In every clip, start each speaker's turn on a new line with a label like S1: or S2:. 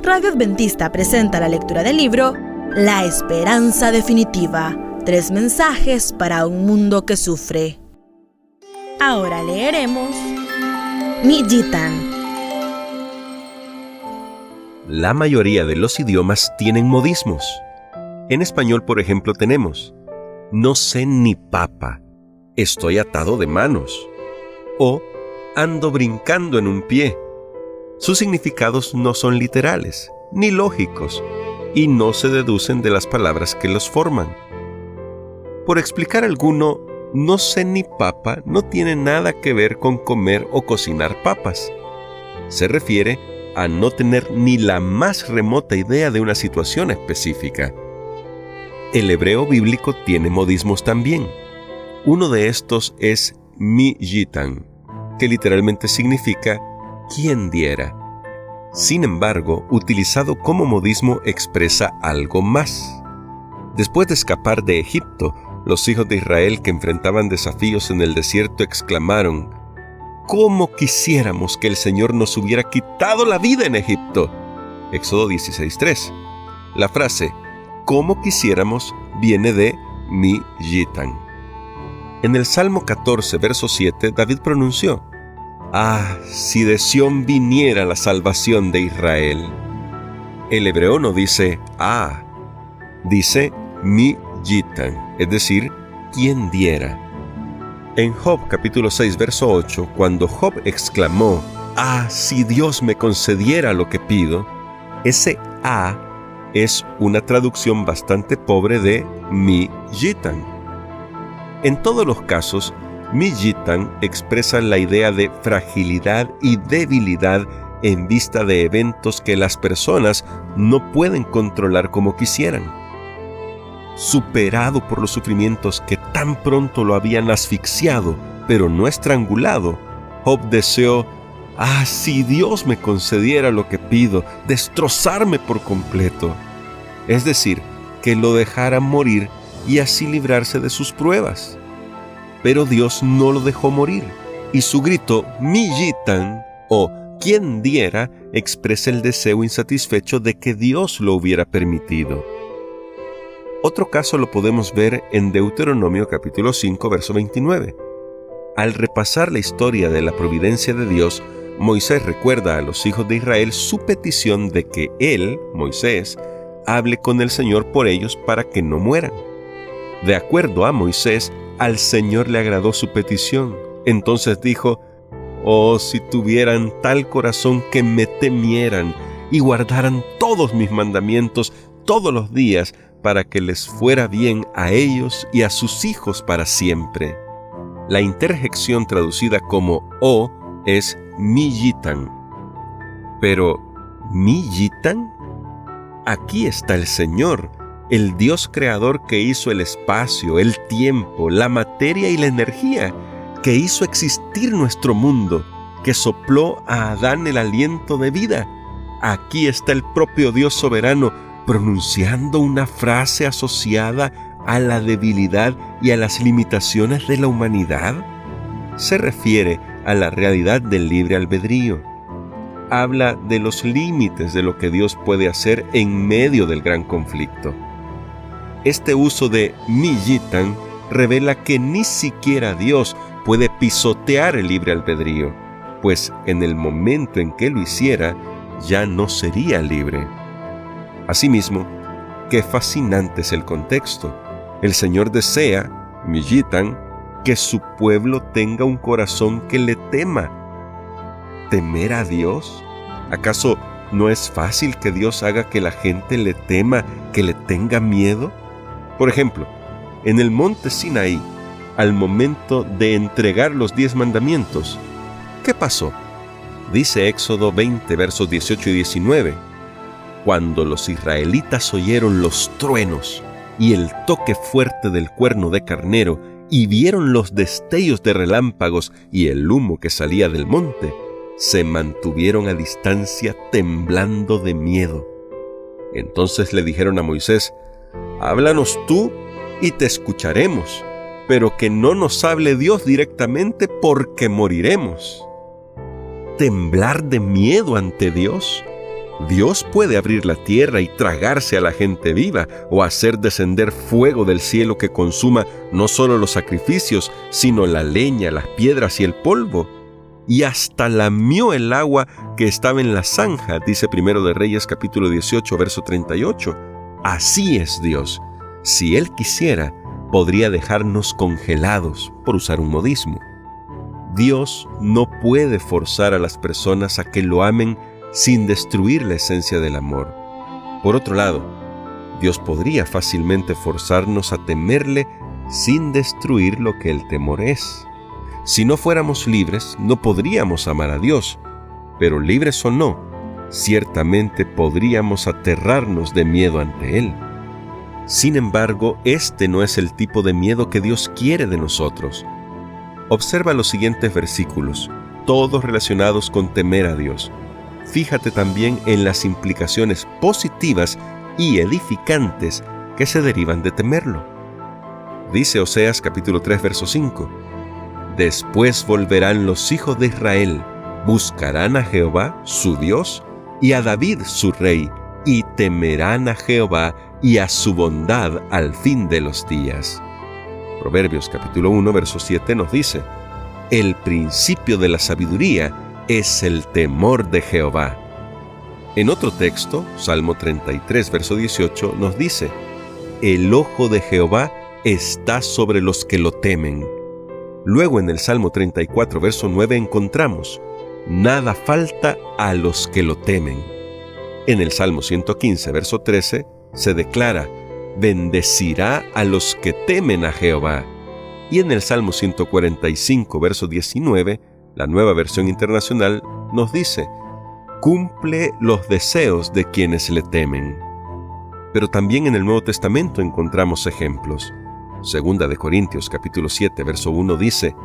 S1: Radio Adventista presenta la lectura del libro La Esperanza Definitiva, 3 mensajes para un mundo que sufre. Ahora leeremos Miyitan.
S2: La mayoría de los idiomas tienen modismos. En español, por ejemplo, tenemos no sé ni papa, estoy atado de manos, o ando brincando en un pie. Sus significados no son literales, ni lógicos, y no se deducen de las palabras que los forman. Por explicar alguno, no sé ni papa no tiene nada que ver con comer o cocinar papas. Se refiere a no tener ni la más remota idea de una situación específica. El hebreo bíblico tiene modismos también. Uno de estos es Miyitan, que literalmente significa «quien diera». Sin embargo, utilizado como modismo expresa algo más. Después de escapar de Egipto, los hijos de Israel que enfrentaban desafíos en el desierto exclamaron: «¿Cómo quisiéramos que el Señor nos hubiera quitado la vida en Egipto?» Éxodo 16:3. La frase «cómo quisiéramos» viene de Miyitan. En el Salmo 14, verso 7, David pronunció: «Ah, si de Sión viniera la salvación de Israel». El hebreo no dice «ah», dice Miyitan, es decir, «quien diera». En Job capítulo 6, verso 8, cuando Job exclamó: «Ah, si Dios me concediera lo que pido», ese «ah» es una traducción bastante pobre de Miyitan. En todos los casos, Miyitan expresa la idea de fragilidad y debilidad en vista de eventos que las personas no pueden controlar como quisieran. Superado por los sufrimientos que tan pronto lo habían asfixiado, pero no estrangulado, Job deseó: «Ah, si Dios me concediera lo que pido, destrozarme por completo». Es decir, que lo dejaran morir y así librarse de sus pruebas. Pero Dios no lo dejó morir, y su grito Miyitan, o «quien diera», expresa el deseo insatisfecho de que Dios lo hubiera permitido. Otro caso lo podemos ver en Deuteronomio capítulo 5, verso 29. Al repasar la historia de la providencia de Dios, Moisés recuerda a los hijos de Israel su petición de que él, Moisés, hable con el Señor por ellos para que no mueran. De acuerdo a Moisés, al Señor le agradó su petición. Entonces dijo: «Oh, si tuvieran tal corazón que me temieran y guardaran todos mis mandamientos todos los días, para que les fuera bien a ellos y a sus hijos para siempre». La interjección traducida como «o» es Miyitan. Pero, ¿Miyitan? Aquí está el Señor, el Dios creador que hizo el espacio, el tiempo, la materia y la energía, que hizo existir nuestro mundo, que sopló a Adán el aliento de vida. Aquí está el propio Dios soberano, pronunciando una frase asociada a la debilidad y a las limitaciones de la humanidad. Se refiere a la realidad del libre albedrío. Habla de los límites de lo que Dios puede hacer en medio del gran conflicto. Este uso de Miyitan revela que ni siquiera Dios puede pisotear el libre albedrío, pues en el momento en que lo hiciera, ya no sería libre. Asimismo, qué fascinante es el contexto. El Señor desea, Miyitan, que su pueblo tenga un corazón que le tema. ¿Temer a Dios? ¿Acaso no es fácil que Dios haga que la gente le tema, que le tenga miedo? Por ejemplo, en el monte Sinaí, al momento de entregar los 10 mandamientos, ¿qué pasó? Dice Éxodo 20, versos 18 y 19. Cuando los israelitas oyeron los truenos y el toque fuerte del cuerno de carnero y vieron los destellos de relámpagos y el humo que salía del monte, se mantuvieron a distancia temblando de miedo. Entonces le dijeron a Moisés: «Háblanos tú y te escucharemos, pero que no nos hable Dios directamente porque moriremos». ¿Temblar de miedo ante Dios? Dios puede abrir la tierra y tragarse a la gente viva, o hacer descender fuego del cielo que consuma no solo los sacrificios, sino la leña, las piedras y el polvo. Y hasta lamió el agua que estaba en la zanja, dice Primero de Reyes capítulo 18, verso 38. Así es Dios. Si Él quisiera, podría dejarnos congelados, por usar un modismo. Dios no puede forzar a las personas a que lo amen sin destruir la esencia del amor. Por otro lado, Dios podría fácilmente forzarnos a temerle sin destruir lo que el temor es. Si no fuéramos libres, no podríamos amar a Dios, pero libres o no, ciertamente podríamos aterrarnos de miedo ante Él. Sin embargo, este no es el tipo de miedo que Dios quiere de nosotros. Observa los siguientes versículos, todos relacionados con temer a Dios. Fíjate también en las implicaciones positivas y edificantes que se derivan de temerlo. Dice Oseas capítulo 3, verso 5. Después volverán los hijos de Israel, buscarán a Jehová, su Dios, y a David, su rey, y temerán a Jehová y a su bondad al fin de los días. Proverbios capítulo 1, verso 7 nos dice, el principio de la sabiduría es el temor de Jehová. En otro texto, Salmo 33, verso 18, nos dice, el ojo de Jehová está sobre los que lo temen. Luego en el Salmo 34, verso 9 encontramos, nada falta a los que lo temen. En el Salmo 115, verso 13, se declara, bendecirá a los que temen a Jehová. Y en el Salmo 145, verso 19, la Nueva Versión Internacional nos dice, cumple los deseos de quienes le temen. Pero también en el Nuevo Testamento encontramos ejemplos. Segunda de Corintios capítulo 7, verso 1 dice,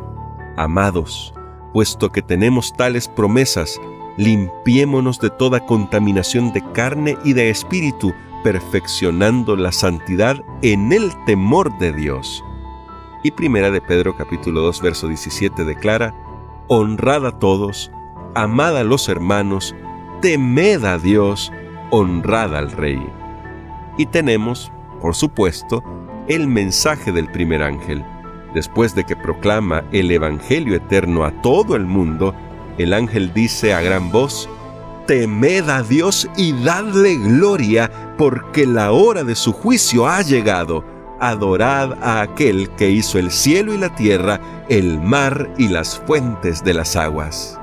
S2: amados, puesto que tenemos tales promesas, limpiémonos de toda contaminación de carne y de espíritu, perfeccionando la santidad en el temor de Dios. Y Primera de Pedro capítulo 2, verso 17 declara, honrad a todos, amad a los hermanos, temed a Dios, honrad al Rey. Y tenemos, por supuesto, el mensaje del primer ángel. Después de que proclama el Evangelio eterno a todo el mundo, el ángel dice a gran voz, temed a Dios y dadle gloria, porque la hora de su juicio ha llegado. Adorad a aquel que hizo el cielo y la tierra, el mar y las fuentes de las aguas.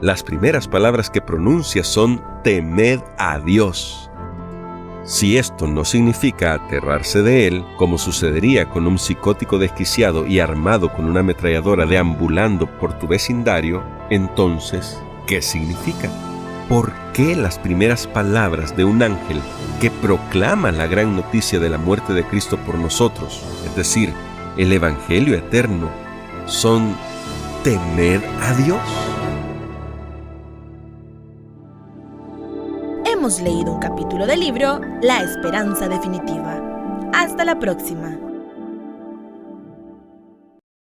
S2: Las primeras palabras que pronuncia son temed a Dios. Si esto no significa aterrarse de Él, como sucedería con un psicótico desquiciado y armado con una ametralladora deambulando por tu vecindario, entonces, ¿qué significa? ¿Por qué las primeras palabras de un ángel que proclama la gran noticia de la muerte de Cristo por nosotros, es decir, el Evangelio eterno, son temer a Dios?
S1: Hemos leído un capítulo del libro La Esperanza Definitiva. Hasta la próxima.